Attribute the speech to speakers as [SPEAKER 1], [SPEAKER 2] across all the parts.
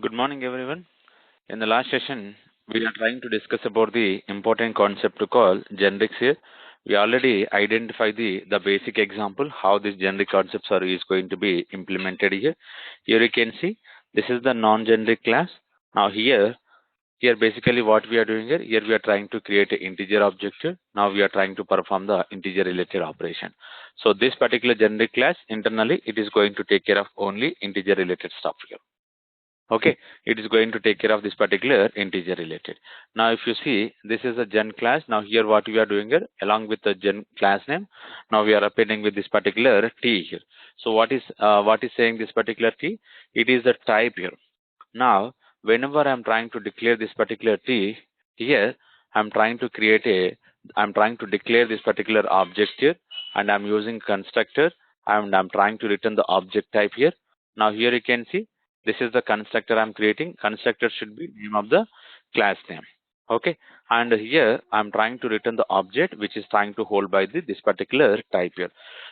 [SPEAKER 1] Good morning, everyone. In the last session, we are trying to discuss about the important concept to call generics here. We already identified the basic example how these generic concepts are is going to be implemented here. Here you can see this is the non-generic class. Now here basically what we are doing here we are trying to create an integer object here. Now we are trying to perform the integer related operation. So this particular generic class internally it is going to take care of only integer related stuff here. Okay, it is going to take care of this particular integer related. Now if you see this is a gen class. Now here what we are doing here along with the gen class name, now we are appending with this particular t here. So what is saying this particular t? It is the type here. Now whenever I'm trying to declare this particular t here, i'm trying to create a I'm trying to declare this particular object here, and I'm using constructor, and I'm trying to return the object type here. Now here you can see this is the constructor I'm creating. Constructor should be name of the class name. Okay, and here I'm trying to return the object which is trying to hold by this particular type here.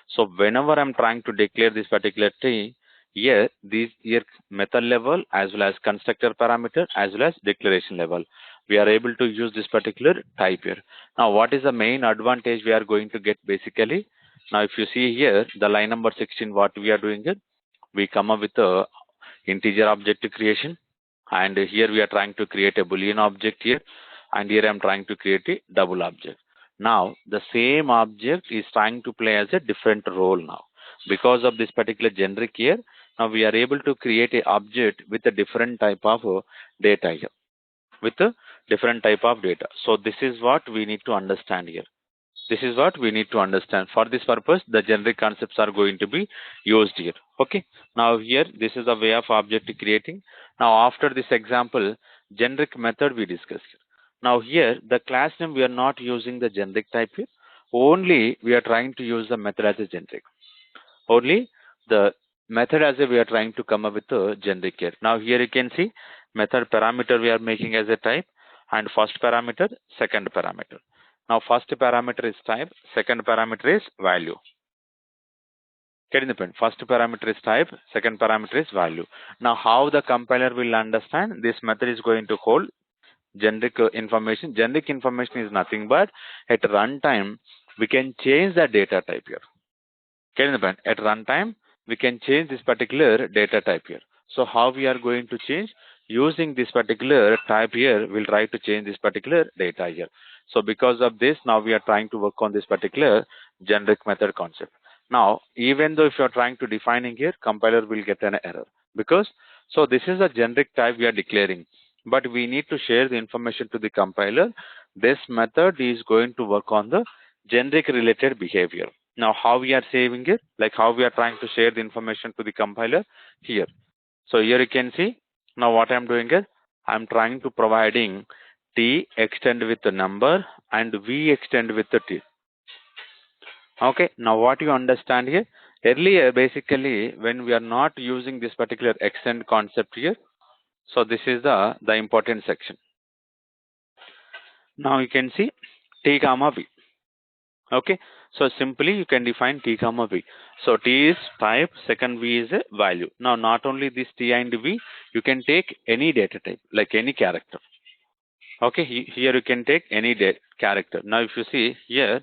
[SPEAKER 1] So whenever I'm trying to declare this particular t here, these here method level as well as constructor parameter as well as declaration level, we are able to use this particular type here. Now what is the main advantage we are going to get basically? Now if you see here the line number 16, what we are doing here, we come up with a integer object creation, and here we are trying to create a boolean object here, and here I'm trying to create a double object. Now the same object is trying to play as a different role now because of this particular generic here. Now we are able to create a object with a different type of data here, with a different type of data. So this is what we need to understand here. This is what we need to understand. For this purpose, the generic concepts are going to be used here. Okay. Now here, this is a way of object creating. Now after this example, generic method we discuss here. Now here, the class name we are not using the generic type here. Only we are trying to use the method as a generic. Only the method as a we are trying to come up with a generic here. Now here you can see method parameter we are making as a type, and first parameter, second parameter. Now first parameter is type, second parameter is value. Getting the point? First parameter is type, second parameter is value. Now how the compiler will understand this method is going to hold generic information. Generic information is nothing but at runtime we can change the data type here. Getting the point? At runtime we can change this particular data type here. So how we are going to change? Using this particular type here, we'll try to change this particular data here. So because of this, now we are trying to work on this particular generic method concept. Now, even though if you are trying to defining here, compiler will get an error because so this is a generic type we are declaring, but we need to share the information to the compiler. This method is going to work on the generic related behavior. Now how we are saving it, like how we are trying to share the information to the compiler here. So here you can see now what I'm doing is I'm trying to providing t extend with the number and v extend with the t. Okay, now what you understand here, earlier basically when we are not using this particular extend concept here, so this is the important section. Now you can see t comma v. Okay, so simply you can define t comma v. So t is type, second v is a value. Now not only this t and v, you can take any data type like any character. Okay, here you can take any character. Now if you see here,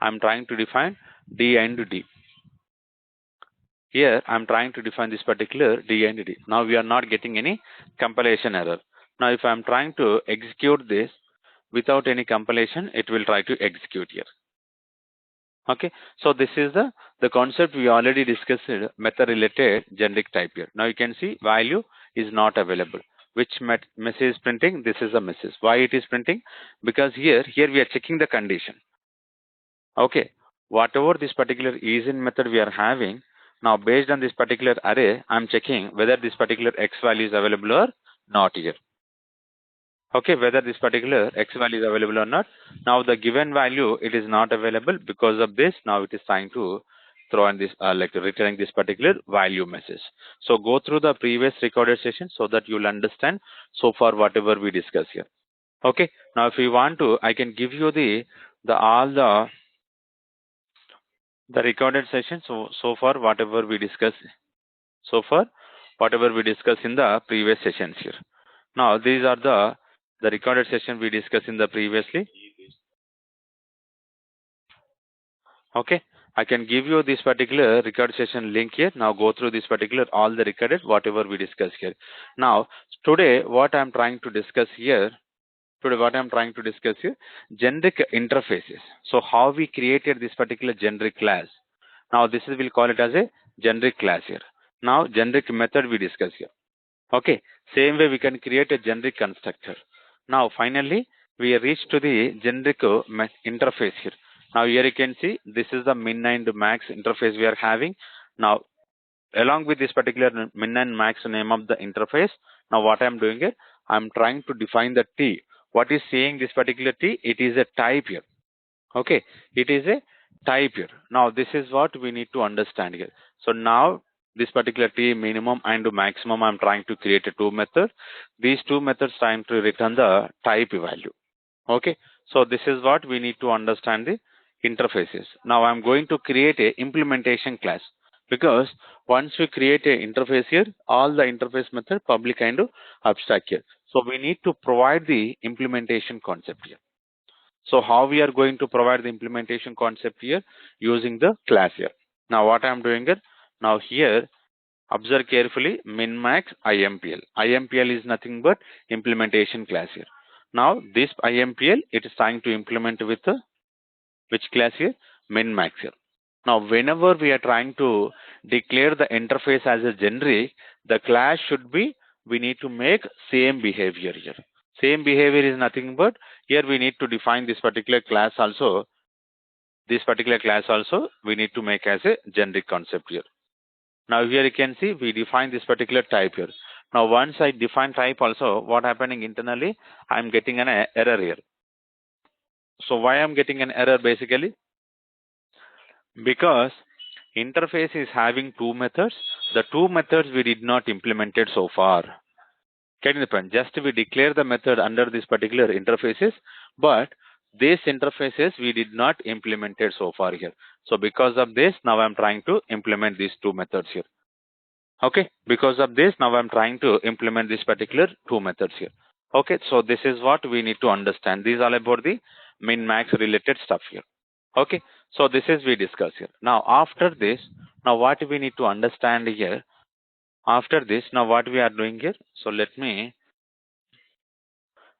[SPEAKER 1] I'm trying to define d and d. Here I'm trying to define this particular d and d. Now we are not getting any compilation error. Now if I'm trying to execute this without any compilation, it will try to execute here. Okay, so this is the concept we already discussed, method related generic type here. Now you can see value is not available. Which message is printing? This is a message. Why it is printing? Because here we are checking the condition. Okay, whatever this particular is in method we are having, now based on this particular array, I'm checking whether this particular x value is available or not here. Okay, whether this particular x value is available or not. Now the given value, it is not available. Because of this, now it is trying to throw in this like returning this particular value message. So go through the previous recorded session so that you'll understand so far whatever we discuss here. Okay, now if you want to, I can give you all the recorded session. So far whatever we discuss so far, whatever we discussed in the previous sessions here. Now these are the recorded session we discussed in the previously. Okay, I can give you this particular record session link here. Now go through this particular all the recorded whatever we discussed here. Now today what I'm trying to discuss here. Today what I'm trying to discuss here, generic interfaces. So how we created this particular generic class. Now this is we'll call it as a generic class here. Now generic method we discuss here. Okay, same way we can create a generic constructor. Now finally we reach to the generic interface here. Now here you can see this is the min and max interface we are having. Now along with this particular min and max name of the interface, now what I'm doing here, I'm trying to define the T. What is saying this particular T? It is a type here. Okay, it is a type here. Now this is what we need to understand here. So now this particular T minimum and maximum, I'm trying to create a two method. These two methods trying to return the type value. Okay, so this is what we need to understand the interfaces. Now I'm going to create a implementation class, because once we create a interface here, all the interface method public and abstract here. So we need to provide the implementation concept here. So how we are going to provide the implementation concept here? Using the class here. Now what I'm doing here? Now here observe carefully, min max IMPL. IMPL is nothing but implementation class here. Now this IMPL, it is trying to implement with which class here? Min max here. Now whenever we are trying to declare the interface as a generic, the class should be, we need to make same behavior here. Same behavior is nothing but, here we need to define this particular class also. This particular class also we need to make as a generic concept here. Now here you can see we define this particular type here. Now once I define type also, what happening internally, I'm getting an error here. So why I'm getting an error basically? Because interface is having two methods. The two methods we did not implement it so far. Getting the point? Just we declare the method under this particular interfaces, but these interfaces we did not implement it so far here. So because of this, now I'm trying to implement these two methods here. Okay, because of this, now I'm trying to implement this particular two methods here. Okay, so this is what we need to understand. These are about the min max related stuff here. Okay, so this is we discuss here. Now after this, now what we need to understand here, after this, now what we are doing here. So let me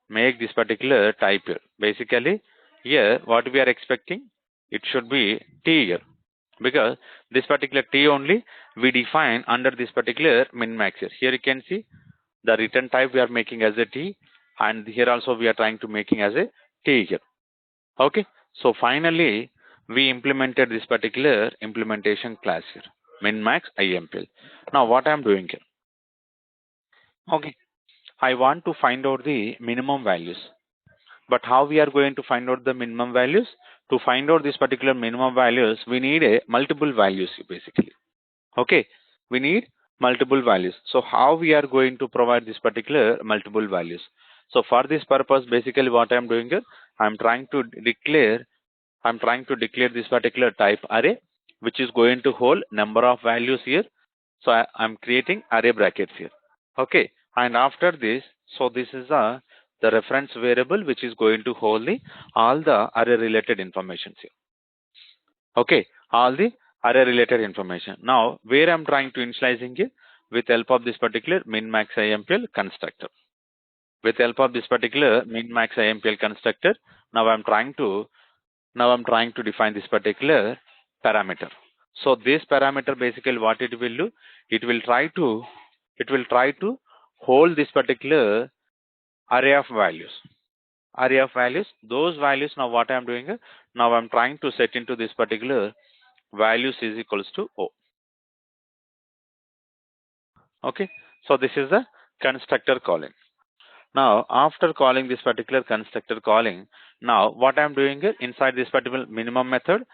[SPEAKER 1] make this particular type here. Basically here what we are expecting, it should be T here, because this particular T only we define under this particular min max here. Here you can see the return type we are making as a T, and here also we are trying to making as a T here. Okay, so finally we implemented this particular implementation class here, min max IMPL. Now what I'm doing here, okay, I want to find out the minimum values. But how we are going to find out the minimum values? To find out this particular minimum values, we need a multiple values basically. Okay, we need multiple values. So how we are going to provide this particular multiple values? So for this purpose, basically what I'm doing here, I'm trying to declare this particular type array, which is going to hold number of values here. So I'm creating array brackets here. Okay, and after this, so this is the reference variable which is going to hold all the array related information here. Okay, all the array related information. Now where I'm trying to initializing it, with help of this particular min max IMPL constructor. With help of this particular min max IMPL constructor, now I'm trying to define this particular parameter. So this parameter basically what it will do, it will try to hold this particular array of values. Those values, now what I'm doing, now I'm trying to set into this particular values is equals to O. Okay, so this is the constructor calling. Now after calling this particular constructor calling, now what I'm doing here, inside this particular minimum method,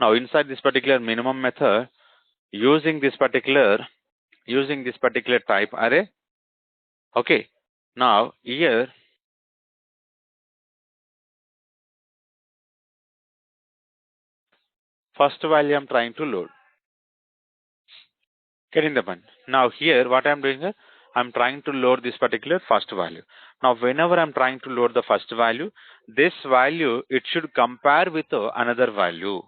[SPEAKER 1] now inside this particular minimum method, using this particular type array. Okay, now here first value I'm trying to load. Getting the point. Now here what I'm doing here, I'm trying to load this particular first value. Now whenever I'm trying to load the first value, this value, it should compare with another value.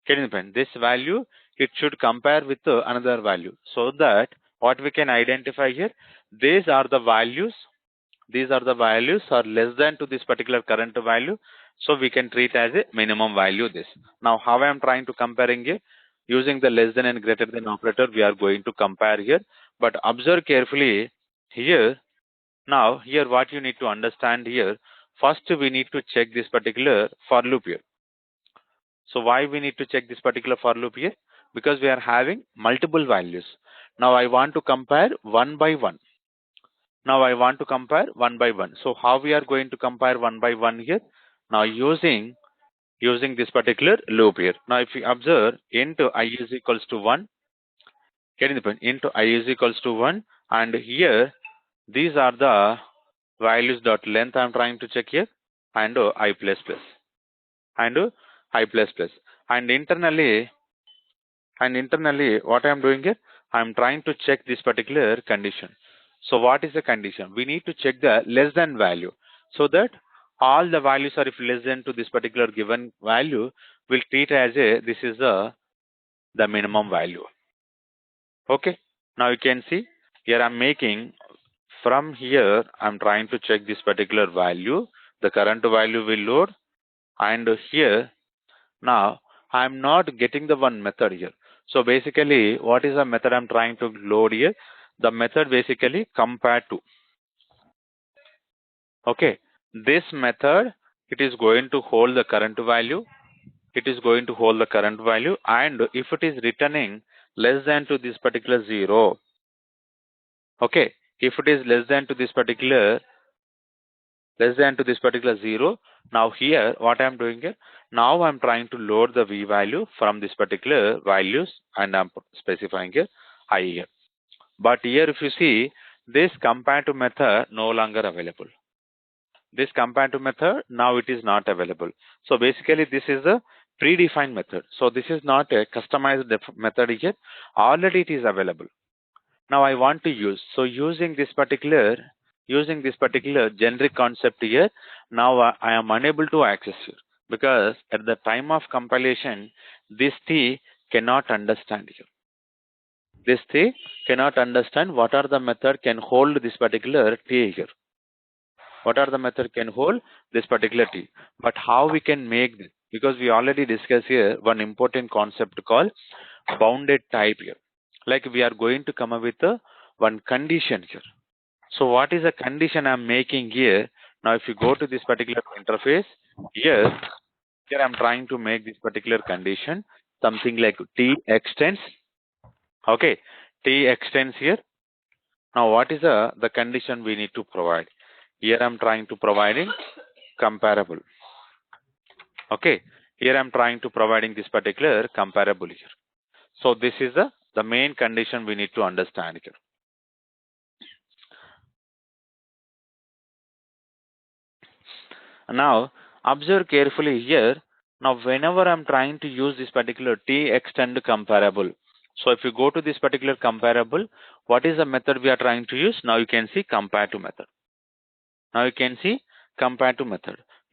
[SPEAKER 1] Getting the point. This value, it should compare with another value, so that what we can identify here, these are the values are less than to this particular current value, so we can treat as a minimum value this. Now how I am trying to comparing here, using the less than and greater than operator, we are going to compare here. But observe carefully here. Now here what you need to understand here, first we need to check this particular for loop here. So why we need to check this particular for loop here? Because we are having multiple values. Now I want to compare one by one. Now I want to compare one by one. So how we are going to compare one by one here? Now using this particular loop here. Now if you observe, into I is equals to 1, getting the point, into I is equals to 1, and here these are the values dot length I am trying to check here, and I plus plus, and I plus plus, and internally what I am doing here, I am trying to check this particular condition. So what is the condition? We need to check the less than value, so that all the values are if less than to this particular given value, we'll treat as a this is the minimum value. Okay. Now you can see here I'm making from here, I'm trying to check this particular value, the current value will load, and here now I'm not getting the one method here. So basically what is the method I'm trying to load here? The method basically compare to. Okay, this method, it is going to hold the current value, and if it is returning less than to this particular 0, okay, if it is less than to this particular 0, now here what I'm doing here, now I'm trying to load the v value from this particular values, and I'm specifying here I here. But here if you see, this compare to method no longer available. This compare to method, now it is not available. So basically this is a predefined method. So this is not a customized method here. Already it is available. Now I want to use. So using this particular generic concept here, now I am unable to access here, because at the time of compilation, this T cannot understand here. This T cannot understand what are the method can hold this particular T here. What are the method can hold this particular T. But how we can make this? Because we already discussed here one important concept called bounded type here. Like we are going to come up with one condition here. So what is the condition I'm making here? Now if you go to this particular interface, here I'm trying to make this particular condition, something like T extends. Okay, T extends here. Now what is the condition we need to provide? Here I'm trying to providing comparable. Okay, here I'm trying to providing this particular comparable here. So this is the main condition we need to understand here. Now observe carefully here. Now whenever I'm trying to use this particular T extend comparable, so if you go to this particular comparable, what is the method we are trying to use? Now you can see compare to method.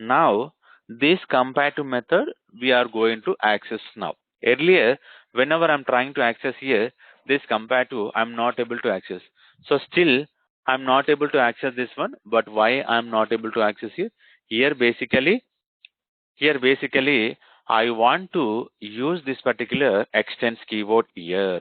[SPEAKER 1] Now this compare to method we are going to access now. Earlier, whenever I'm trying to access here, this compare to I'm not able to access. So still I'm not able to access this one. But why I'm not able to access here? Here basically I want to use this particular extends keyword here.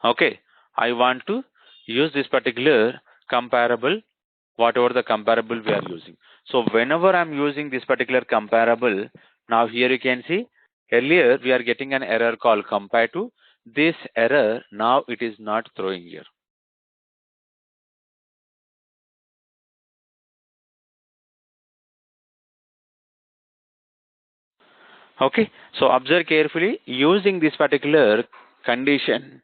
[SPEAKER 1] Okay, I want to use this particular comparable, whatever the comparable we are using. So whenever I'm using this particular comparable, now here you can see earlier we are getting an error called compare to. This error now it is not throwing here. Okay, so observe carefully using this particular condition.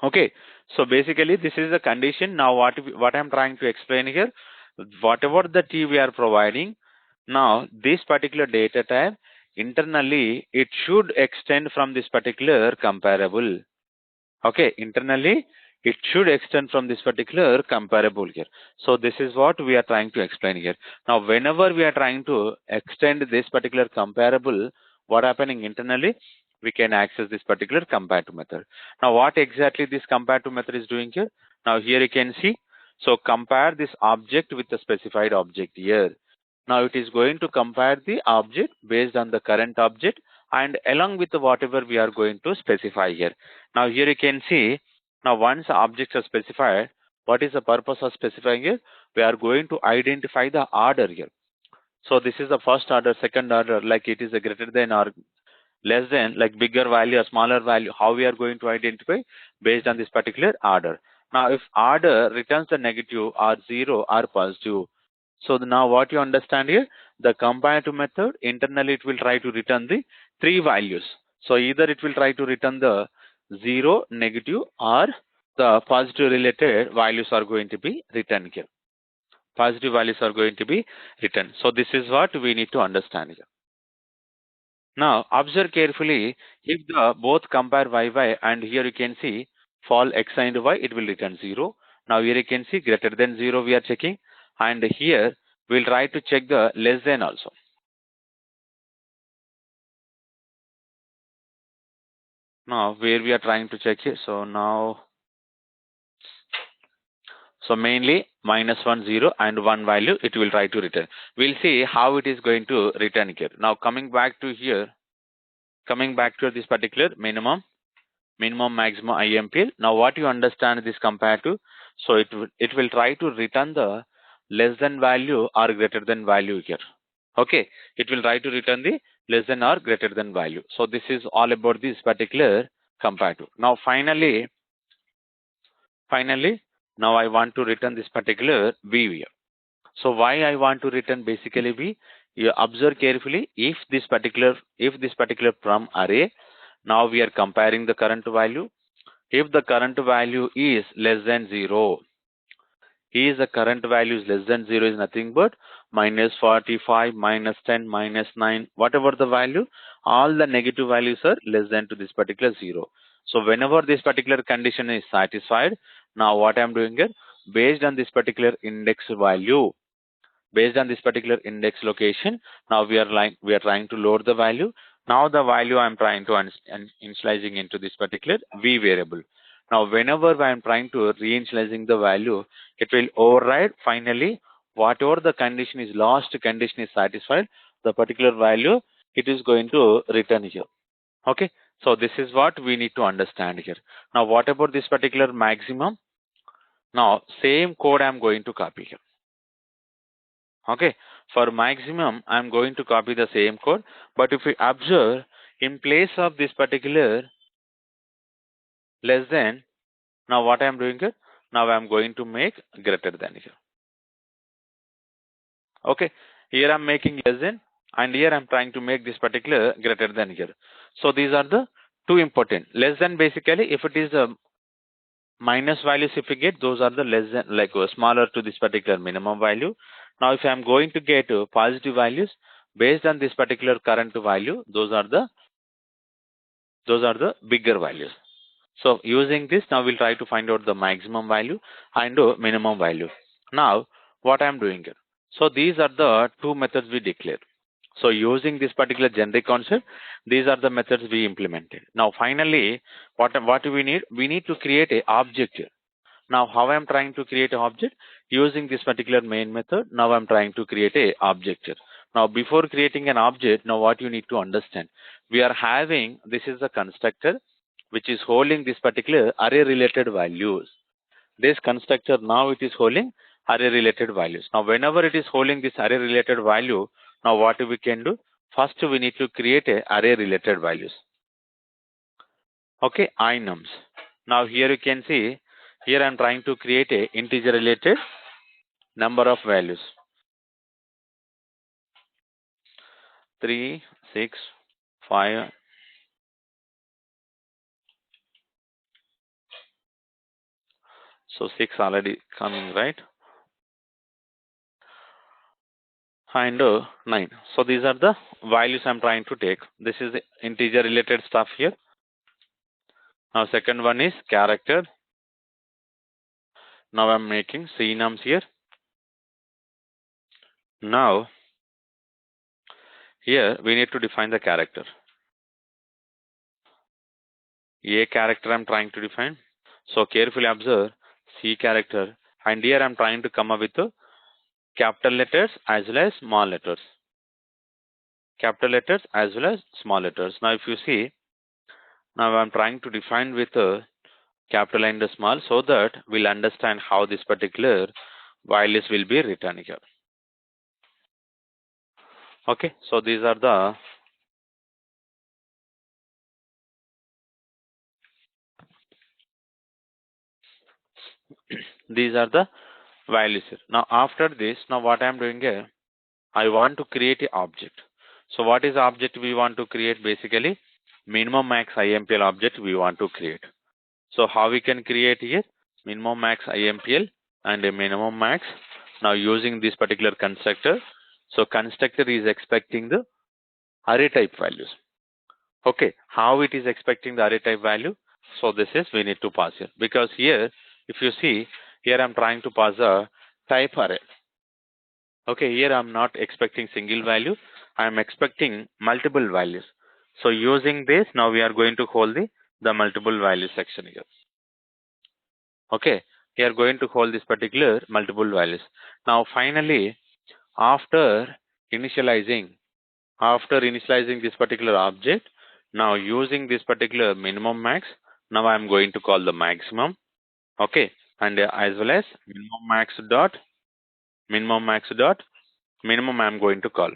[SPEAKER 1] Okay, so basically this is the condition. Now what I'm trying to explain here, whatever the T we are providing, Now this particular data type internally it should extend from this particular comparable. Okay, internally it should extend from this particular comparable here. So this is what we are trying to explain here. Now whenever we are trying to extend this particular comparable, what happening internally, we can access this particular compare to method. Now what exactly this compare to method is doing here? Now here you can see, so compare this object with the specified object here. Now it is going to compare the object based on the current object and along with whatever we are going to specify here. Now here you can see, now once objects are specified, what is the purpose of specifying here? We are going to identify the order here. So this is the first order, second order, like it is a greater than or less than, like bigger value or smaller value, how we are going to identify based on this particular order. Now if order returns the negative or zero or positive, so now what you understand here, the comparative method internally it will try to return the three values. So either it will try to return the zero, negative, or the positive related values are going to be written here. Positive values are going to be written. So this is what we need to understand here. Now observe carefully, if the both compare y and here you can see fall x and y, it will return 0. Now here you can see greater than 0 we are checking, and here we'll try to check the less than also. Now where we are trying to check here, so now, so mainly -1 0 and 1 value it will try to return. We'll see how it is going to return here. Now coming back to here, coming back to this particular minimum maximum IMPL. Now what you understand this compared to, so it will try to return the less than value or greater than value here. Okay, it will try to return the less than or greater than value. So this is all about this particular compare to. Now finally now I want to return this particular V here. So why I want to return basically V, you observe carefully, if this particular from array, now we are comparing the current value. If the current value is less than 0, is the current value is less than 0 is nothing but -45, -10, -9, whatever the value, all the negative values are less than to this particular 0. So whenever this particular condition is satisfied, now what I am doing here, based on this particular index value, based on this particular index location, now we are trying to load the value. Now the value I'm trying to initializing into this particular V variable. Now whenever I'm trying to reinitializing the value, it will override finally whatever the condition is, last condition is satisfied, the particular value it is going to return here. Okay, so this is what we need to understand here. Now what about this particular maximum? Now same code I'm going to copy here. Okay, for maximum I'm going to copy the same code, but if we observe, in place of this particular less than, now what I'm doing here, now I'm going to make greater than here. Okay, here I'm making less than and here I'm trying to make this particular greater than here. So these are the two important. Less than basically if it is a minus values, if we get, those are the less than, like smaller to this particular minimum value. Now if I'm going to get positive values based on this particular current value, those are the bigger values. So using this, now we'll try to find out the maximum value and minimum value. Now what I'm doing here, so these are the two methods we declare. So using this particular generic concept, these are the methods we implemented. Now finally, what do we need? We need to create a object here. Now how I'm trying to create an object? Using this particular main method, now I'm trying to create a object here. Now before creating an object, now what you need to understand, we are having, this is a constructor which is holding this particular array related values. This constructor now it is holding array related values. Now whenever it is holding this array related value, now what we can do? First we need to create a array related values. Okay, inums. Now here you can see, here I'm trying to create a integer related number of values. 3, 6, 5. So 6 already coming, right? and 9. So these are the values I'm trying to take. This is the integer related stuff here. Now second one is character. Now I'm making synonyms here. Now here we need to define the character. A character I'm trying to define. So carefully observe C character, and here I'm trying to come up with capital letters as well as small letters. Capital letters as well as small letters. Now if you see, now I'm trying to define with capital and small so that we'll understand how this particular values will be written here. Okay, so these are the values here. Now after this, now what I'm doing here, I want to create an object. So what is the object we want to create? Basically, minimum max IMPL object we want to create. So how we can create here? Minimum max IMPL and a minimum max. Now using this particular constructor. So constructor is expecting the array type values. Okay, how it is expecting the array type value? So this is we need to pass here, because here if you see, here I'm trying to pass a type array. Okay, here I'm not expecting single value, I'm expecting multiple values. So using this, now we are going to hold the multiple value section here. Okay, we are going to hold this particular multiple values. Now finally, after initializing this particular object, now using this particular minimum max, now I'm going to call the maximum. Okay, and as well as minimum max dot minimum I'm going to call.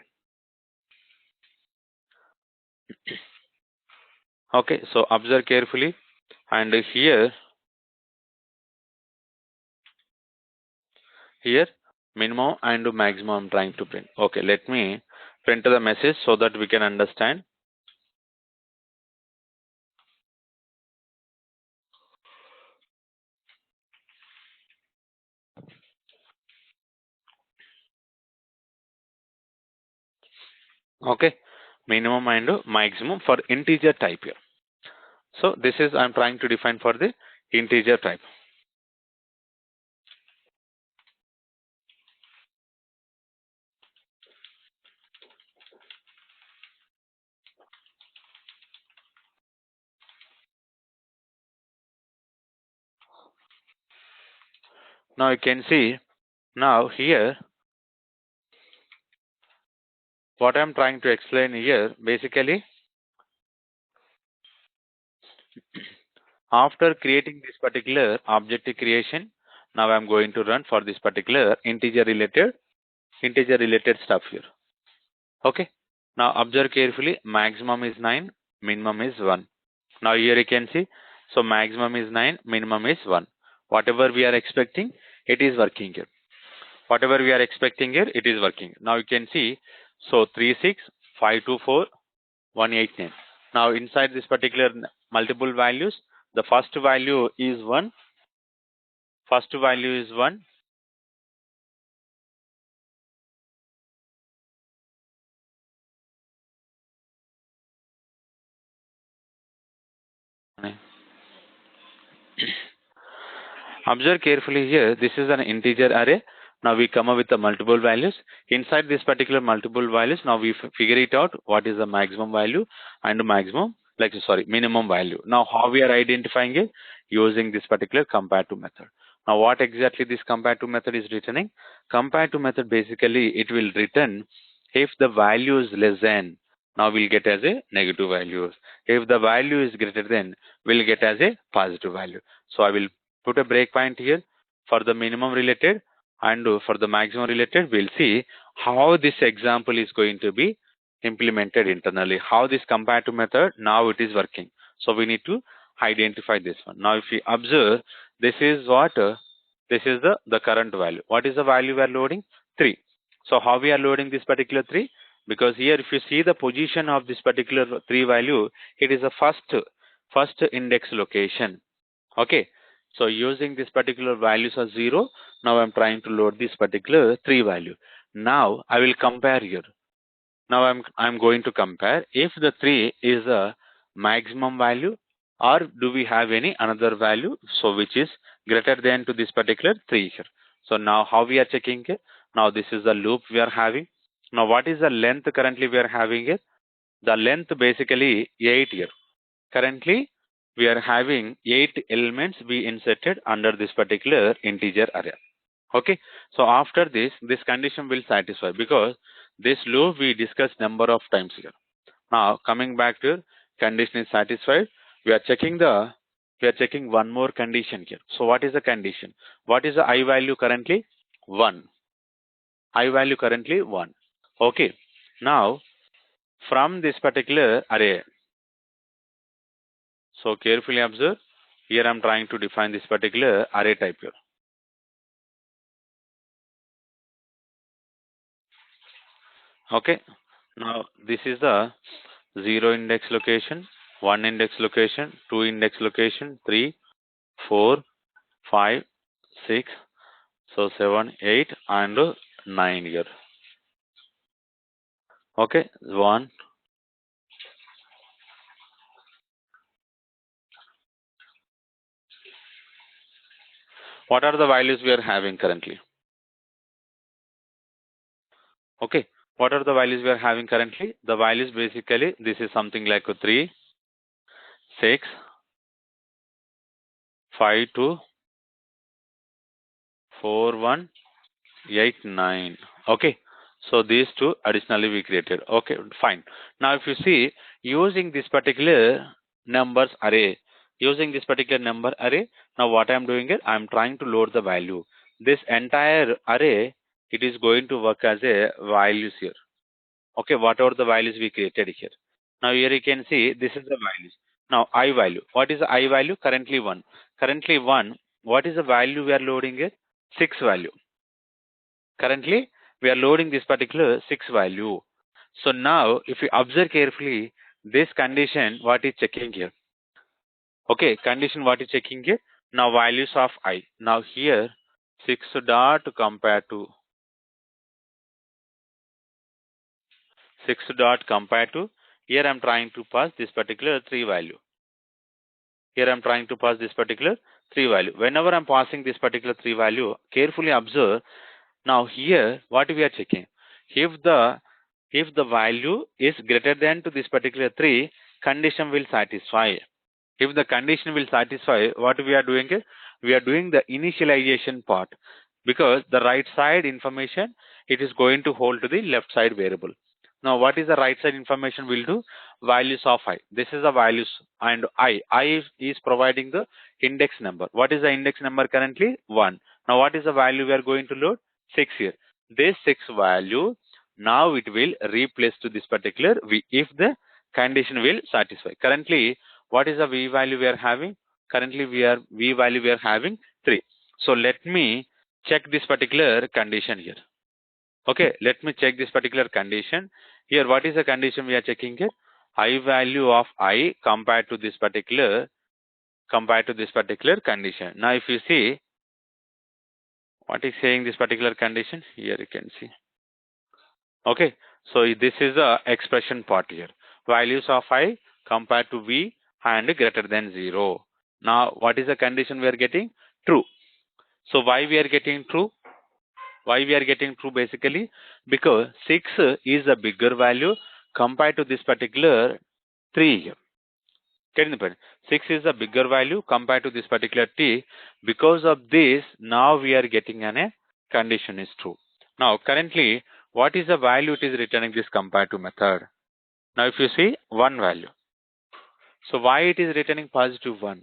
[SPEAKER 1] Okay, so observe carefully, and here minimum and maximum I'm trying to print. Okay, let me print the message so that we can understand. Okay, minimum and maximum for integer type here. So this is I'm trying to define for the integer type. Now you can see, now here what I'm trying to explain here, basically after creating this particular object creation, now I'm going to run for this particular integer related stuff here. Okay, now observe carefully, maximum is 9, minimum is 1. Now here you can see, so maximum is 9, minimum is 1. Whatever we are expecting, it is working here. Whatever we are expecting here, it is working. Now you can see, so 36524 189. Now inside this particular multiple values, the first value is 1. First value is 1. Observe carefully here, this is an integer array. Now we come up with the multiple values. Inside this particular multiple values, now we figure it out what is the maximum value and minimum value. Now how we are identifying it? Using this particular compare to method. Now what exactly this compare to method is returning? Compare to method, basically it will return if the value is less than, now we'll get as a negative values. If the value is greater than, we'll get as a positive value. So I will put a breakpoint here for the minimum related, and for the maximum related we'll see how this example is going to be implemented internally, how this compare to method now it is working. So we need to identify this one. Now if we observe, this is what this is the current value. What is the value we are loading? 3. So how we are loading this particular 3? Because here if you see the position of this particular 3 value, it is a first index location. Okay, so using this particular values of 0, now I'm trying to load this particular 3 value. Now I will compare here. Now I'm going to compare if the 3 is the maximum value, or do we have any another value, so which is greater than to this particular 3 here. So now how we are checking it? Now this is the loop we are having. Now what is the length currently we are having it? The length basically 8 here. Currently we are having 8 elements we inserted under this particular integer array. Okay, so after this condition will satisfy because this loop we discussed number of times here. Now coming back to condition is satisfied, we are checking one more condition here. So what is the condition? What is the I value currently? 1. I value currently 1. Okay, now from this particular array, so carefully observe, here I am trying to define this particular array type here. Okay, now this is the 0 index location, 1 index location, 2 index location, 3, 4, 5, 6, so 7, 8 and 9 here. Okay, 1. What are the values we are having currently? Okay, what are the values we are having currently? The values basically, this is something like 3, 6, 5, 2, 4, 1, 8, 9. Okay, so these two additionally we created. Okay, fine. Now if you see, using this particular numbers array, now what I am doing is I am trying to load the value. This entire array, it is going to work as a values here. Okay, whatever the values we created here. Now here you can see this is the values. Now I value. What is the I value? Currently 1. Currently 1. What is the value we are loading here? 6 value. Currently we are loading this particular 6 value. So now if you observe carefully, this condition what is checking here? Okay, condition what is checking here? Now values of I. Now here 6 dot compare to 6 dot compare to, here I am trying to pass this particular 3 value. Here I am trying to pass this particular 3 value. Whenever I am passing this particular 3 value, carefully observe. Now here what we are checking? If the value is greater than to this particular 3, condition will satisfy. If the condition will satisfy, what we are doing is we are doing the initialization part, because the right side information it is going to hold to the left side variable. Now what is the right side information will do? Values of I. This is the values, and I is providing the index number. What is the index number currently? 1. Now what is the value we are going to load? 6 here. This 6 value, now it will replace to this particular V if the condition will satisfy. Currently what is the V value we are having? Currently V value we are having 3. So let me check this particular condition here. Okay, let me check this particular condition. Here what is the condition we are checking here? I value of I compared to this particular condition. Now if you see what is saying this particular condition, here you can see. Okay, so this is the expression part here. Values of I compared to V and greater than 0. Now what is the condition we are getting? True. So why we are getting true? Why we are getting true basically? Because 6 is a bigger value compared to this particular 3 here. Getting the point? 6 is a bigger value compared to this particular T. Because of this, now we are getting a condition is true. Now currently, what is the value it is returning this comparative method? Now if you see 1 value. So why it is returning positive 1?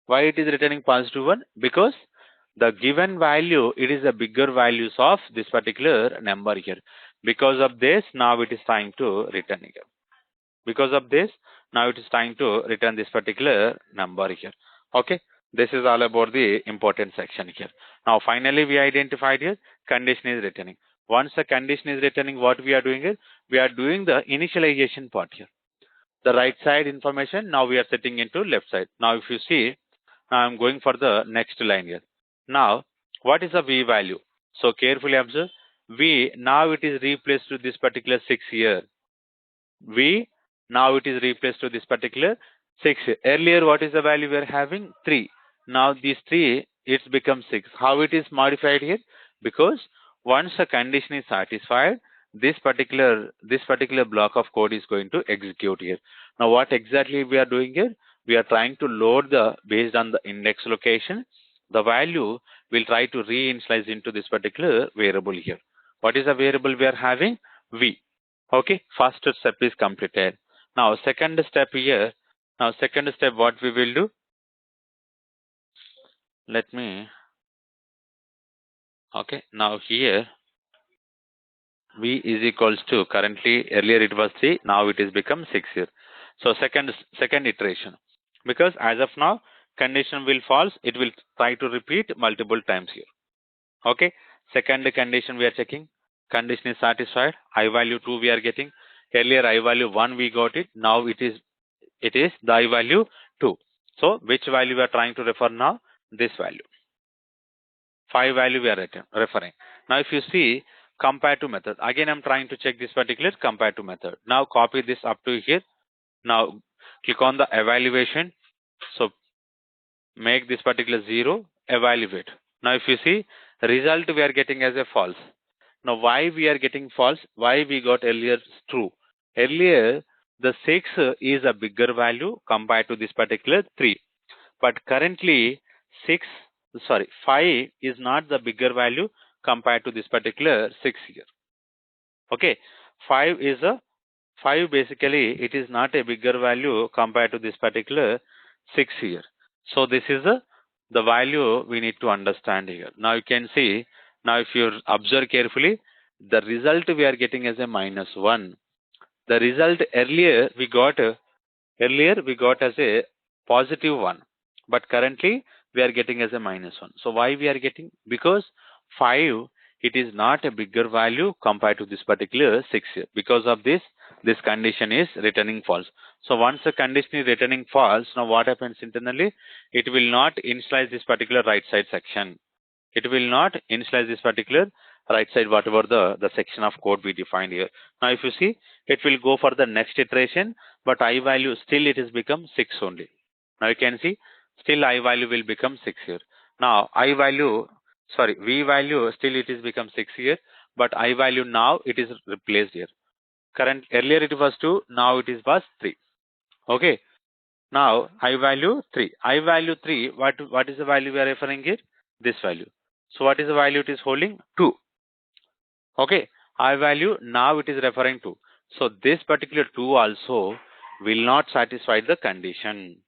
[SPEAKER 1] Why it is returning positive 1? Because the given value, it is the bigger values of this particular number here. Because of this, now it is trying to return here. Because of this, now it is trying to return this particular number here. Okay, this is all about the important section here. Now finally we identified here condition is returning. Once the condition is returning, what we are doing is we are doing the initialization part here. The right side information now we are setting into left side. Now if you see, now I am going for the next line here. Now what is the V value? So carefully observe, V, now it is replaced to this particular 6 here. V, now it is replaced to this particular 6. Earlier, what is the value we are having? 3. Now, this 3, it's become 6. How it is modified here? Because once a condition is satisfied, this particular block of code is going to execute here. Now, what exactly we are doing here? We are trying to load the, based on the index location, the value will try to reinitialize into this particular variable here. What is the variable we are having? V. Okay, first step is completed. Now, second step here. Now, second step, what we will do? Let me. Okay, now here V is equals to, currently earlier it was 3, now it is become 6 here. So second iteration, because as of now condition will false, it will try to repeat multiple times here. Okay, second condition we are checking, condition is satisfied, I value 2 we are getting. Earlier I value 1 we got it, now it is the I value 2. So which value we are trying to refer now? This value. 5 value we are referring. Now if you see compare to method, again I'm trying to check this particular compare to method. Now copy this up to here. Now click on the evaluation. So make this particular 0, evaluate. Now if you see result we are getting as a false. Now why we are getting false? Why we got earlier true? Earlier the 6 is a bigger value compared to this particular 3. But currently 5 is not the bigger value compared to this particular 6 here. Okay, 5 basically it is not a bigger value compared to this particular 6 here. So this is the value we need to understand here. Now you can see, now if you observe carefully, the result we are getting as a -1. The result earlier we got as a +1, but currently we are getting as a -1. So why we are getting? Because 5, it is not a bigger value compared to this particular 6 here. Because of this condition is returning false. So once the condition is returning false, now what happens internally? It will not initialize this particular right side section. It will not initialize this particular right side, whatever the section of code we defined here. Now if you see, it will go for the next iteration, but I value still it is become 6 only. Now you can see still I value will become 6 here. Now V value still it is become 6 here, but I value now it is replaced here. Earlier it was 2, now it was 3. Okay, now I value 3. I value 3, what is the value we are referring here? This value. So what is the value it is holding? 2. Okay, I value now it is referring to. So this particular 2 also will not satisfy the condition.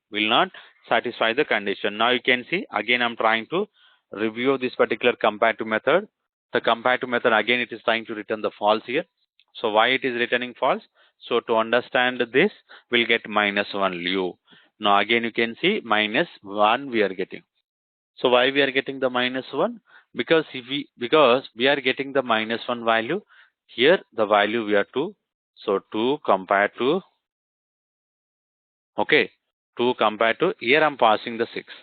[SPEAKER 1] Now you can see again I'm trying to review this particular compare to method. The compare to method again it is trying to return the false here. So why it is returning false? So to understand this, we'll get -1 value. Now again you can see -1 we are getting. So why we are getting the -1? Because we are getting the -1 value. Here the value we are 2. So 2 compared to, okay, 2 compared to, here I'm passing the 6.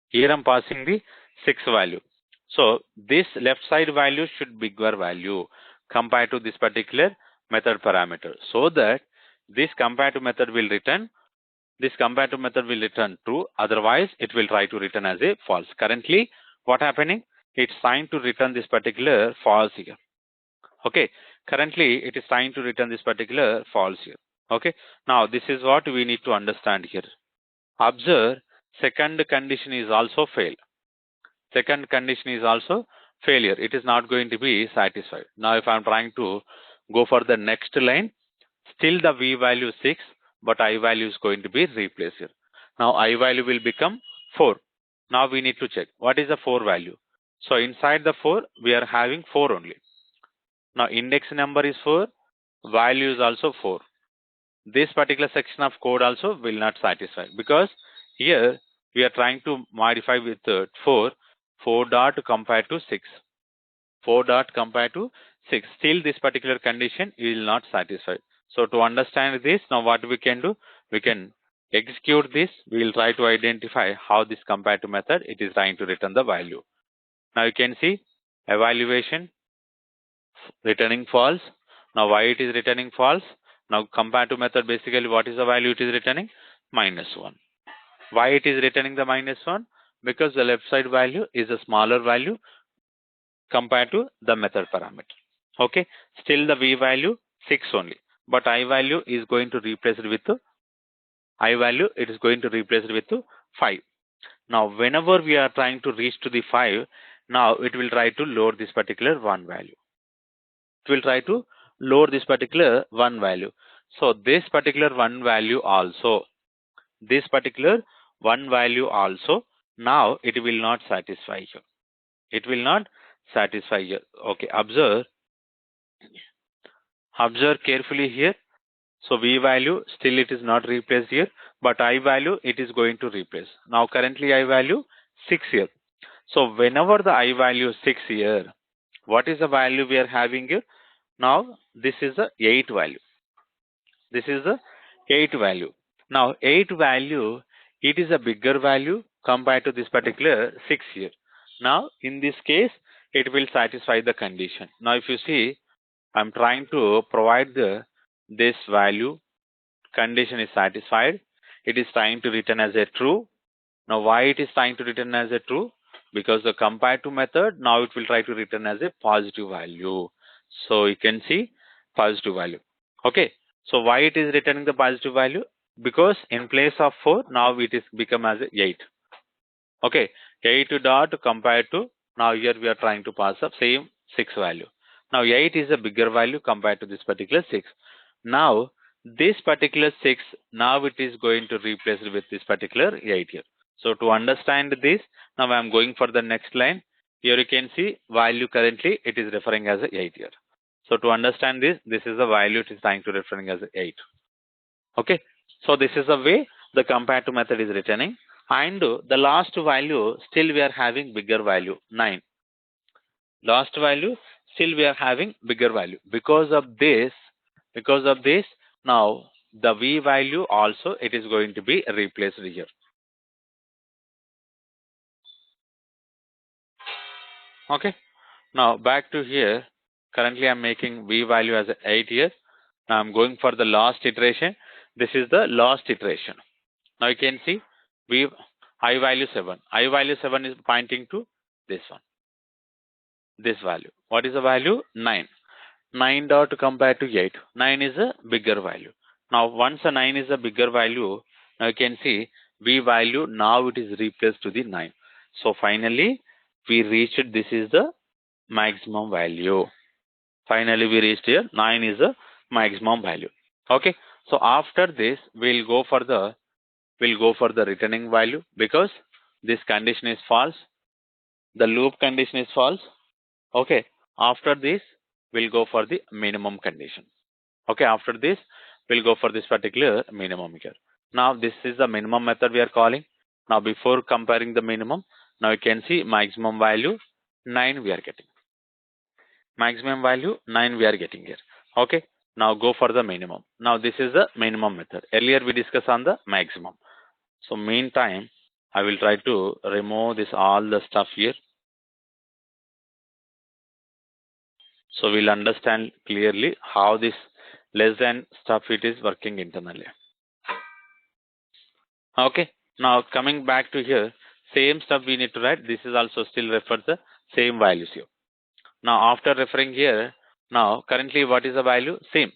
[SPEAKER 1] Here I'm passing the 6 value. So this left side value should be bigger value compared to this particular method parameter. So that this compare to method will return true, otherwise it will try to return as a false. Currently what happening? It's trying to return this particular false here. Okay, currently it is trying to return this particular false here. Okay, now this is what we need to understand here. Observe, second condition is also fail. Second condition is also failure. It is not going to be satisfied. Now if I'm trying to go for the next line, still the V value 6, but I value is going to be replaced here. Now I value will become 4. Now we need to check what is the 4 value. So inside the 4 we are having 4 only. Now index number is 4, value is also 4. This particular section of code also will not satisfy, because here we are trying to modify with 4 dot compared to 6. 4 dot compared to 6. Still this particular condition will not satisfy. So to understand this, now what we can do? We can execute this. We will try to identify how this compare to method it is trying to return the value. Now you can see evaluation. returning false. Now why it is returning false? Now compare to method, basically what is the value it is returning? -1. Why it is returning the -1? Because the left side value is a smaller value compared to the method parameter. Okay, still the v value 6 only, but I value is going to replace it with I value, it is going to replace it with 5. Now whenever we are trying to reach to the 5, now it will try to load this particular 1 value. It will try to load this particular 1 value. So this particular 1 value also, this particular 1 value also, now it will not satisfy you. It will not satisfy you. Okay, observe carefully here. So v value still it is not replaced here, but I value it is going to replace. Now currently I value 6 here. So whenever the I value 6 here, what is the value we are having here? Now this is the 8 value. This is the 8 value. Now 8 value, it is a bigger value compared to this particular 6 here. Now in this case, it will satisfy the condition. Now if you see, I'm trying to provide this value, condition is satisfied. It is trying to return as a true. Now why it is trying to return as a true? Because the compare to method, now it will try to return as a positive value. So you can see positive value. Okay. So why it is returning the positive value? Because in place of 4, now it is become as a 8. Okay. 8 dot compared to, now here we are trying to pass up same 6 value. Now 8 is a bigger value compared to this particular 6. Now this particular 6, now it is going to replace it with this particular 8 here. So to understand this, now I am going for the next line. Here you can see value currently it is referring as a 8 here. So to understand this, this is the value it is trying to referring as 8. Okay. So this is the way the compare to method is returning. And the last value still we are having bigger value 9. Last value still we are having bigger value. Because of this, now the v value also it is going to be replaced here. Okay. Now back to here. Currently I'm making v value as 8 here. Now I'm going for the last iteration. This is the last iteration. Now you can see v I value 7. I value 7 is pointing to this one. This value. What is the value? 9. 9 dot compared to 8. 9 is a bigger value. Now once a 9 is a bigger value, now you can see v value now it is replaced to the 9. So finally we reached, this is the maximum value. Finally we reached here 9 is the maximum value. Okay. So after this we'll go for the returning value, because this condition is false. The loop condition is false. Okay. After this we'll go for the minimum condition. Okay. After this we'll go for this particular minimum here. Now this is the minimum method we are calling. Now before comparing the minimum, now you can see maximum value 9 we are getting. Maximum value 9 we are getting here. Okay. Now go for the minimum. Now this is the minimum method. Earlier we discussed on the maximum. So meantime I will try to remove this all the stuff here. So we'll understand clearly how this less than stuff it is working internally. Okay. Now coming back to here, same stuff we need to write. This is also still refers the same values here. Now after referring here, now currently what is the value? Same.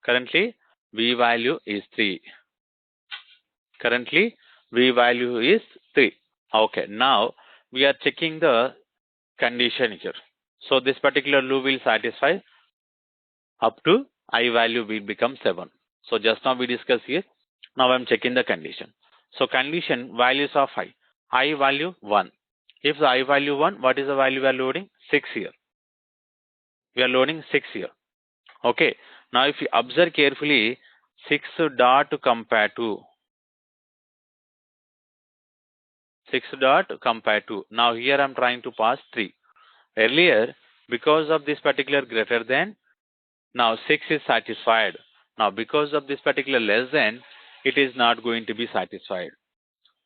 [SPEAKER 1] Currently v value is 3. Currently v value is 3. Okay. Now we are checking the condition here. So this particular loop will satisfy up to I value will become 7. So just now we discussed here. Now I'm checking the condition. So condition values of I value 1. If the I value 1, what is the value we are loading? 6 here. We are loading 6 here. Okay. Now if you observe carefully, 6 dot compare to 6 dot compare to. Now here I'm trying to pass 3. Earlier, because of this particular greater than, now 6 is satisfied. Now because of this particular less than, it is not going to be satisfied.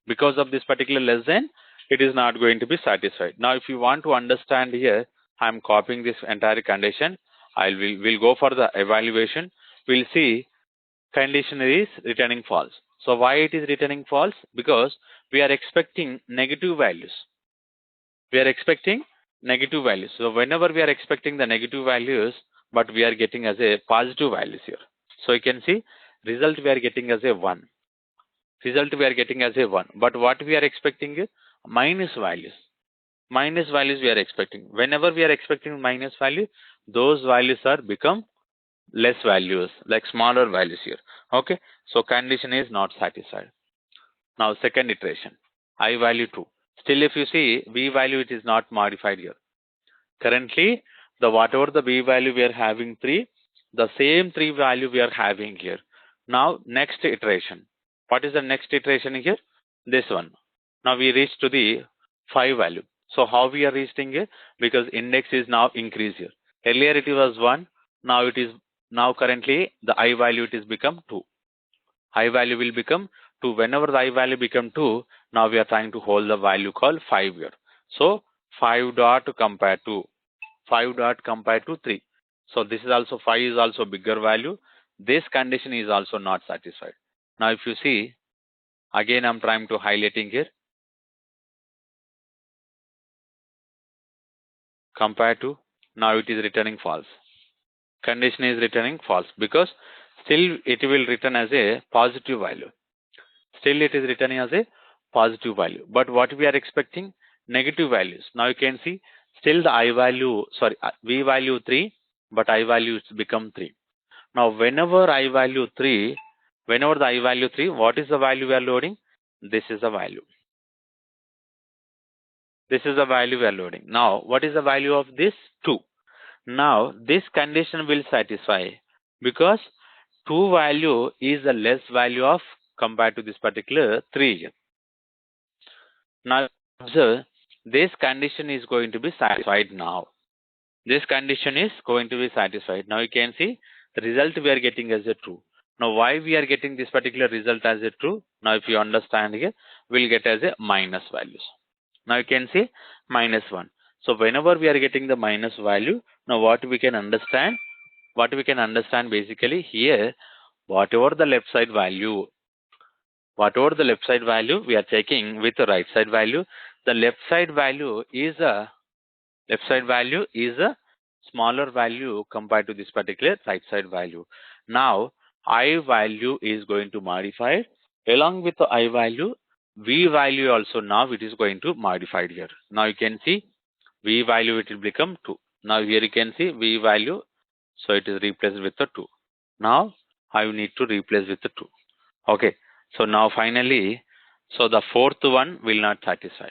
[SPEAKER 1] Because of this particular less than, it is not going to be satisfied. Now if you want to understand here, I am copying this entire condition. We'll go for the evaluation. We'll see condition is returning false. So why it is returning false? Because we are expecting negative values. We are expecting negative values. So whenever we are expecting the negative values, but we are getting as a positive values here. So you can see result we are getting as a 1. Result we are getting as a 1. But what we are expecting is minus values. Minus values we are expecting. Whenever we are expecting minus value, those values are become less values, like smaller values here. Okay. So condition is not satisfied. Now second iteration, I value 2. Still if you see v value, it is not modified here. Currently, the whatever the b value we are having 3, the same 3 value we are having here. Now next iteration. What is the next iteration here? This one. Now we reach to the 5 value. So how we are reaching it? Because index is now increased here. Earlier it was 1. Now currently the I value it is become 2. I value will become 2. Whenever the I value become 2, now we are trying to hold the value called 5 here. So 5 dot compare to 5 dot compare to 3. So this is also 5 is also bigger value. This condition is also not satisfied. Now if you see, again I'm trying to highlighting here. Compare to, now it is returning false. Condition is returning false because still it will return as a positive value. Still it is returning as a positive value. But what we are expecting? Negative values. Now you can see still the I value, sorry, V value 3, but I value become 3. Now whenever I value 3, whenever the I value 3, what is the value we are loading? This is the value. This is the value we are loading. Now what is the value of this? 2. Now this condition will satisfy because 2 value is the less value of compared to this particular 3 here. Now observe, this condition is going to be satisfied now. This condition is going to be satisfied. Now you can see the result we are getting as a true. Now why we are getting this particular result as a true? Now if you understand here, we'll get as a minus values. Now you can see minus 1. So whenever we are getting the minus value, now what we can understand? What we can understand basically here, whatever the left side value, whatever the left side value we are checking with the right side value, the left side value is a smaller value compared to this particular right side value. Now I value is going to modify along with the I value. V value also now it is going to modified here. Now you can see V value it will become 2. Now here you can see V value, so it is replaced with the 2. Now I need to replace with the 2. Okay. So now finally, so the fourth one will not satisfy.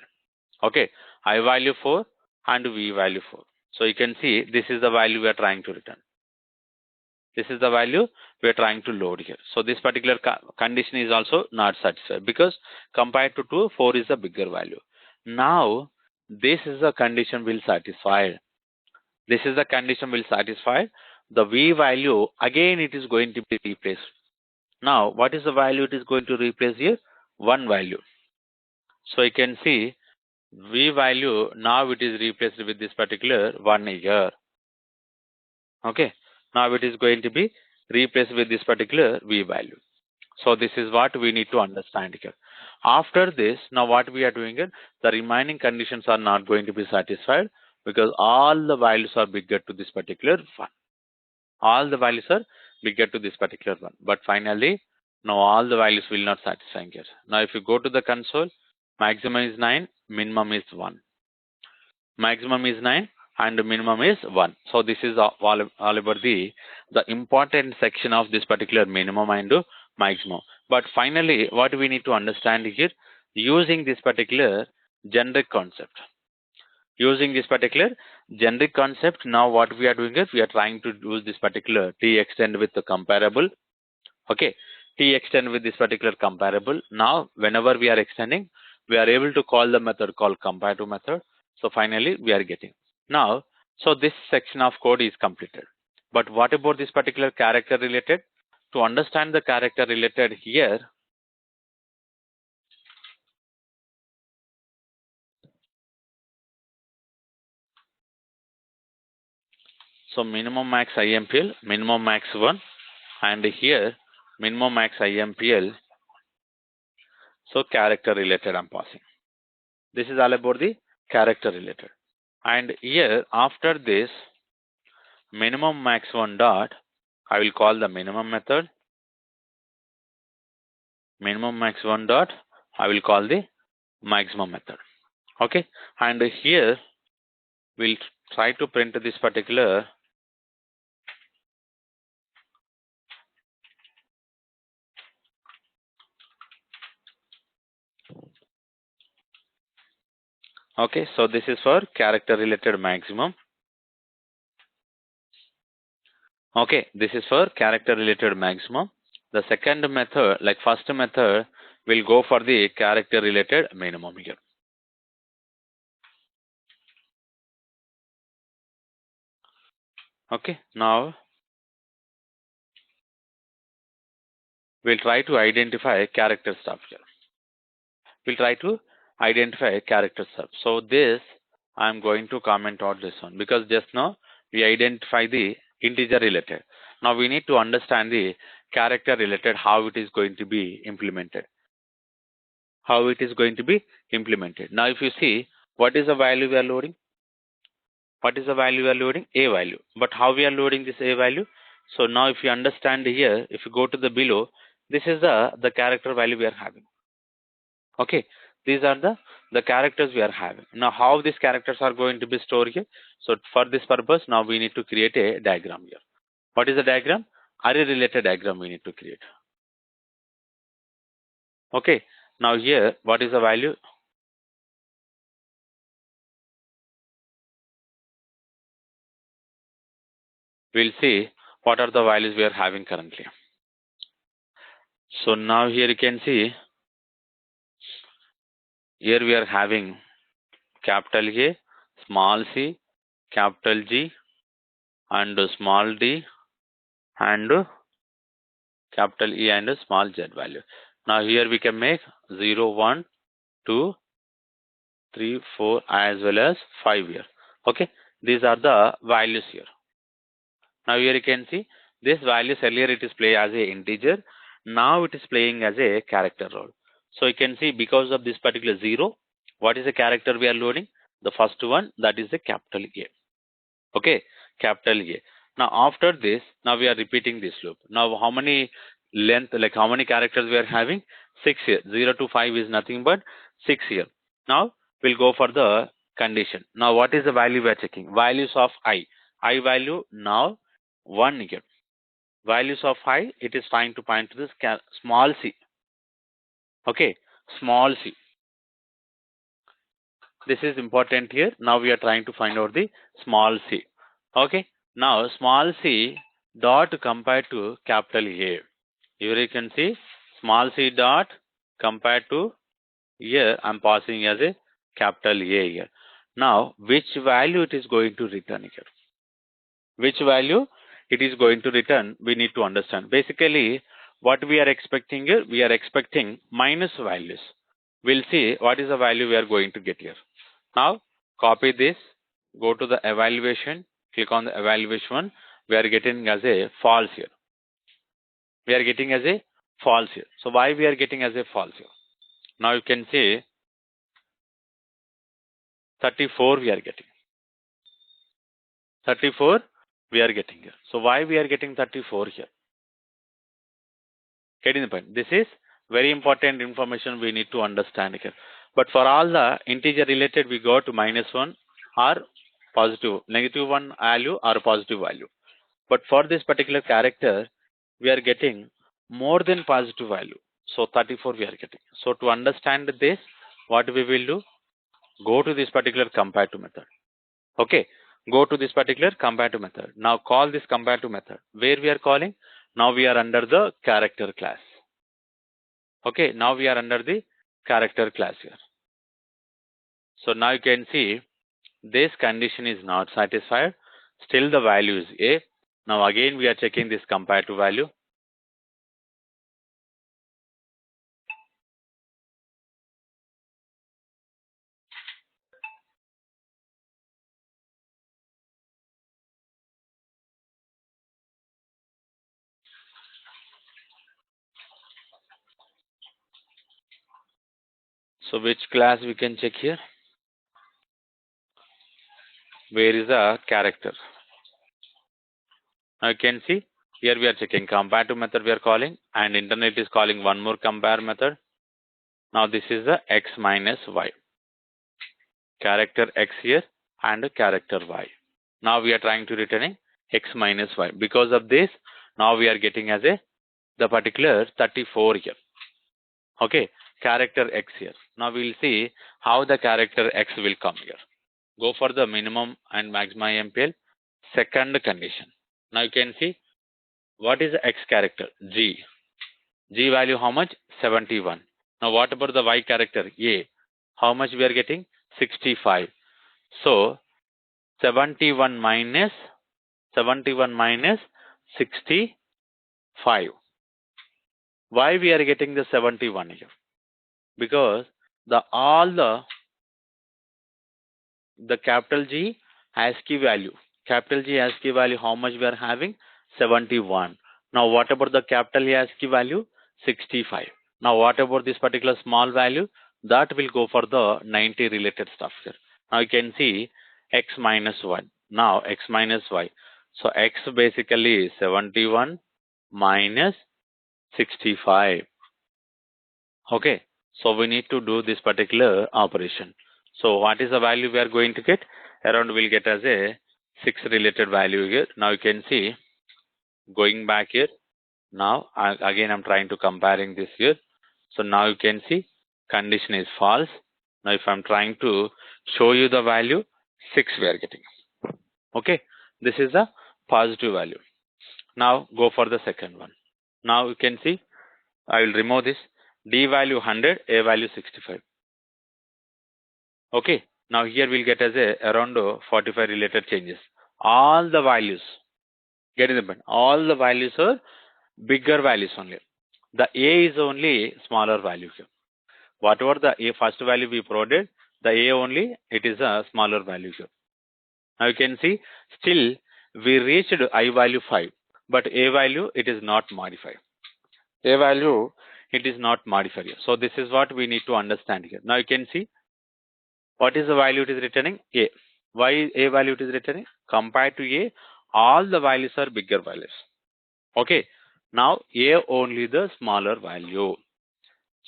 [SPEAKER 1] Okay. I value 4 and V value 4. So you can see this is the value we are trying to return. This is the value we are trying to load here. So this particular condition is also not satisfied because compared to 2, 4 is a bigger value. Now this is the condition will satisfy. This is the condition will satisfy. The V value again it is going to be replaced. Now what is the value it is going to replace here? 1 value. So you can see V value now it is replaced with this particular 1 here. Okay. Now it is going to be replaced with this particular V value. So this is what we need to understand here. After this, now what we are doing is the remaining conditions are not going to be satisfied because all the values are bigger to this particular one. All the values are bigger to this particular one. But finally, now all the values will not satisfy here. Now if you go to the console, maximum is 9, minimum is 1. Maximum is 9 and minimum is 1. So this is all about the important section of this particular minimum and maximum. But finally, what we need to understand here, using this particular generic concept. Using this particular generic concept, now what we are doing is we are trying to use this particular T extend with the comparable. Okay, T extend with this particular comparable. Now, whenever we are extending, we are able to call the method called compare to method. So finally, we are getting. Now, so this section of code is completed. But what about this particular character related? To understand the character related here, So minimum max IMPL, minimum max 1, and here minimum max IMPL. So character related I'm passing. This is all about the character related. And here after this minimum max 1 dot, I will call the minimum method. Minimum max 1 dot, I will call the maximum method. Okay, and here we'll try to print this particular okay. So this is for character related maximum. Okay, this is for character related maximum. The second method, like first method, will go for the character related minimum here. Okay, now we'll try to identify character stuff here. We'll try to identify character stuff. So this I'm going to comment on this one because just now we identify the integer related. Now we need to understand the character related, how it is going to be implemented. How it is going to be implemented. Now if you see, what is the value we are loading? What is the value we are loading? A value. But how we are loading this A value? So now if you understand here, if you go to the below, this is the character value we are having. Okay, these are the characters we are having. Now how these characters are going to be stored here? So for this purpose, now we need to create a diagram here. What is the diagram? Array related diagram we need to create. Okay, now here what is the value? We'll see what are the values we are having currently. So now here you can see, here we are having capital A, small c, capital G, and small d, and capital E and small z value. Now here we can make 0, 1, 2, 3, 4 as well as 5 here. Okay, these are the values here. Now here you can see this values earlier it is play as a integer. Now it is playing as a character role. So you can see because of this particular 0, what is the character we are loading? The first one, that is the capital A. Okay, capital A. Now after this, now we are repeating this loop. Now how many length, like how many characters we are having? 6 here. 0 to 5 is nothing but 6 here. Now we'll go for the condition. Now what is the value we are checking? Values of I. I value now 1 here. Values of I, it is trying to point to this small c. Okay, small c. This is important here. Now we are trying to find out the small c. Okay. Now small c dot compared to capital A. Here you can see small c dot compared to, here I'm passing as a capital A here. Now which value it is going to return here? Which value it is going to return, we need to understand. Basically what we are expecting here, we are expecting minus values. We'll see what is the value we are going to get here. Now copy this, go to the evaluation, click on the evaluation one. We are getting as a false here. We are getting as a false here. So why we are getting as a false here? Now you can say 34 we are getting. 34 we are getting here. So why we are getting 34 here? Getting the point. This is very important information we need to understand here. But for all the integer related, we go to -1 or positive, -1 value or positive value. But for this particular character, we are getting more than positive value. So 34 we are getting. So to understand this, what we will do? Go to this particular compare to method. Okay. Go to this particular compare to method. Now call this compare to method. Where we are calling? Now we are under the character class. Okay. Now we are under the character class here. So now you can see this condition is not satisfied. Still the value is A. Now again we are checking this compare to value. So which class we can check here? Where is the character? Now you can see here we are checking comparative method we are calling, and internet is calling one more compare method. Now this is the x minus y. Character x here and character y. Now we are trying to returning x minus y. Because of this, now we are getting as a the particular 34 here. Okay, character x here. Now we will see how the character x will come here. Go for the minimum and maximum MPL. Second condition. Now you can see what is the x character? G. G value how much? 71. Now what about the y character? A. How much we are getting? 65. So 71 minus 65. Why we are getting the 71 here? Because all the capital G ASCII value. Capital G ASCII value how much we are having? 71. Now what about the capital A ASCII value? 65. Now what about this particular small value? That will go for the 90 related stuff here. Now you can see x minus 1. Now x minus y. So x basically is 71 minus 65. Okay. So we need to do this particular operation. So what is the value we are going to get? Around we'll get as a 6 related value here. Now you can see going back here. Now again I'm trying to comparing this here. So now you can see condition is false. Now if I'm trying to show you the value 6 we are getting. Okay. This is the positive value. Now go for the second one. Now you can see I will remove this. D value 100, A value 65. Okay. Now here we'll get as a around 45 related changes. All the values, getting the point. All the values are bigger values only. The A is only smaller value here. Whatever the A first value we provided, the A only, it is a smaller value here. Now you can see still we reached I value 5, but A value it is not modified. A value it is not modified here. So this is what we need to understand here. Now you can see what is the value it is returning? A. Why A value it is returning? Compared to A, all the values are bigger values. Okay. Now A only the smaller value.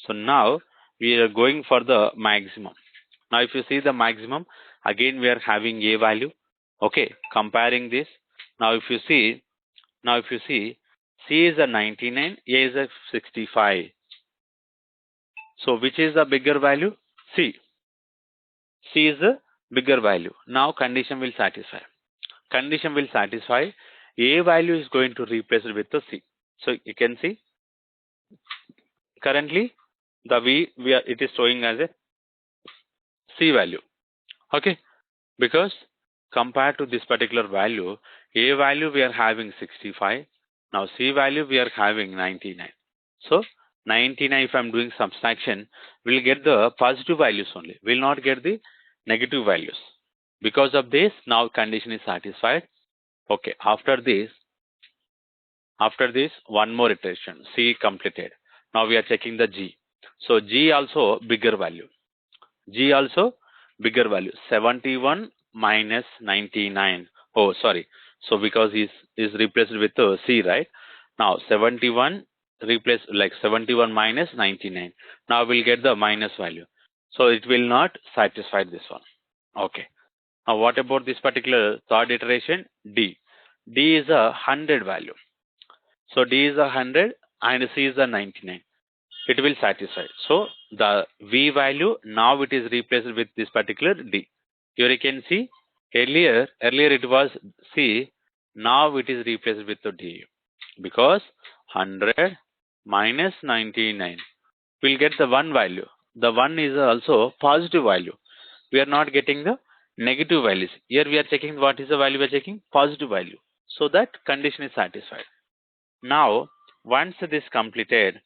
[SPEAKER 1] So now we are going for the maximum. Now if you see the maximum, again we are having A value. Okay. Comparing this. Now if you see, C is a 99, A is a 65. So which is the bigger value? C. C is the bigger value. Now condition will satisfy. Condition will satisfy. A value is going to replace it with the C. So you can see currently the it is showing as a C value. Okay. Because compared to this particular value, A value we are having 65. Now C value we are having 99. So 99 if I am doing subtraction, we will get the positive values only. We will not get the negative values. Because of this, now condition is satisfied. Okay, after this, one more iteration, C completed. Now we are checking the G. So G also bigger value. G also bigger value. 71 minus 99. Oh, sorry. So because is replaced with C, right? Now 71 replace like 71 minus 99. Now we'll get the minus value. So it will not satisfy this one. Okay. Now what about this particular third iteration? D. D is a 100 value. So D is a 100 and C is a 99. It will satisfy. So the V value now it is replaced with this particular D. Here you can see earlier it was C. Now it is replaced with the D. Because 100 minus 99 will get the 1 value. The 1 is also positive value. We are not getting the negative values. Here we are checking what is the value we are checking? Positive value. So that condition is satisfied. Now once this completed,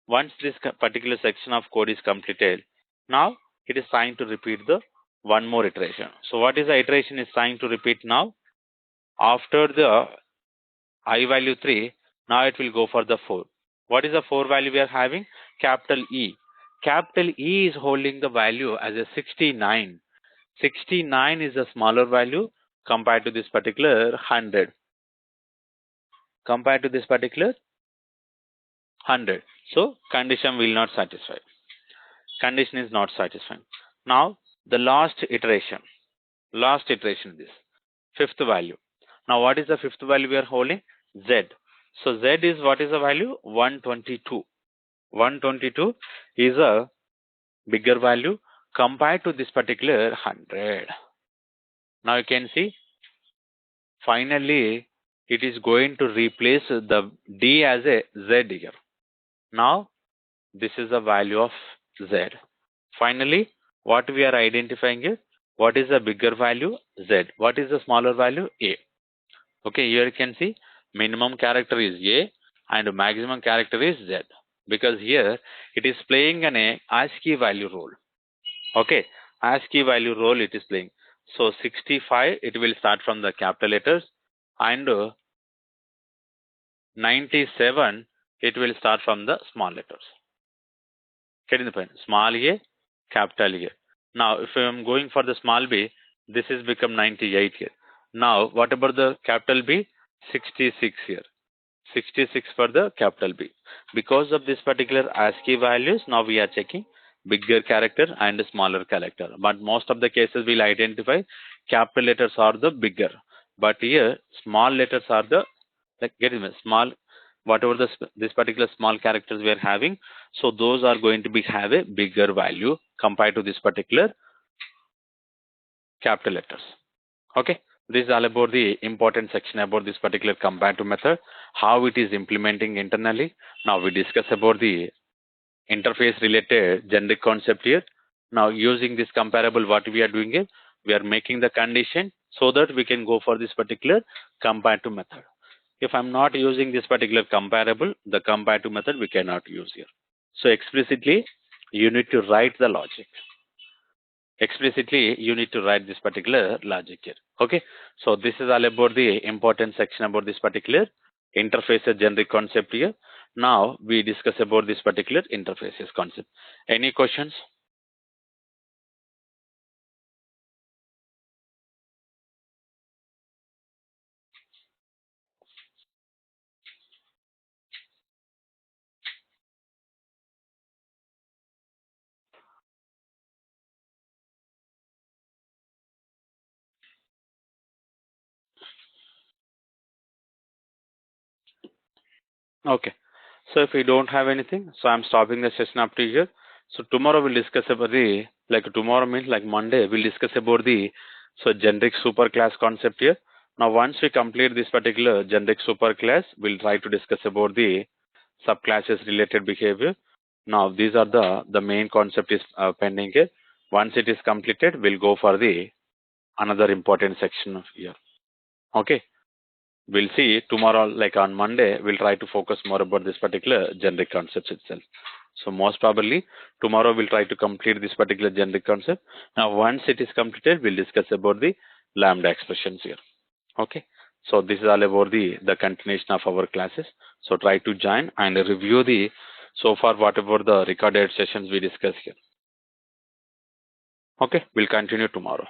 [SPEAKER 1] once this particular section of code is completed, now it is trying to repeat the one more iteration. So what is the iteration is trying to repeat now? After the I value 3, now it will go for the 4. What is the 4 value we are having? Capital E. capital E is holding the value as a 69. 69 is a smaller value compared to this particular 100. Compared to this particular 100. So condition will not satisfy. Condition is not satisfying. Now the last iteration is this fifth value. Now what is the fifth value we are holding? Z. So Z is what is the value? 122. 122 is a bigger value compared to this particular 100. Now you can see finally it is going to replace the D as a Z here. Now this is the value of Z. Finally, what we are identifying is what is the bigger value? Z. What is the smaller value? A. Okay, here you can see minimum character is A and maximum character is Z, because here it is playing an ASCII value role. Okay, ASCII value role it is playing. So 65 it will start from the capital letters, and 97 it will start from the small letters. Getting the point? Small A, capital A. Now if I am going for the small b, this is become 98 here. Now what about the capital B? 66 here. 66 for the capital B. Because of this particular ASCII values, now we are checking bigger character and smaller character. But most of the cases will identify capital letters are the bigger. But here small letters are the, like, getting me, small, whatever this particular small characters we are having, so those are going to be have a bigger value compared to this particular capital letters. Okay, this is all about the important section about this particular comparative method, how it is implementing internally. Now we discuss about the interface related generic concept here. Now using this comparable, what we are doing is we are making the condition so that we can go for this particular comparative method. If I'm not using this particular comparable, the comparative method we cannot use here. So explicitly you need to write the logic. Explicitly you need to write this particular logic here. Okay, so this is all about the important section about this particular interfaces generic concept here. Now we discuss about this particular interfaces concept. Any questions? Okay, so if we don't have anything, so I'm stopping the session up to here. So tomorrow we'll discuss about the, like tomorrow means like Monday, we'll discuss about the generic superclass concept here. Now once we complete this particular generic superclass, we'll try to discuss about the subclasses related behavior. Now these are the main concept is pending here. Once it is completed, we'll go for the another important section of here. Okay, we'll see tomorrow, like on Monday, we'll try to focus more about this particular generic concepts itself. So most probably tomorrow we'll try to complete this particular generic concept. Now once it is completed, we'll discuss about the lambda expressions here. Okay, so this is all about the continuation of our classes. So try to join and review the so far whatever the recorded sessions we discussed here. Okay, we'll continue tomorrow.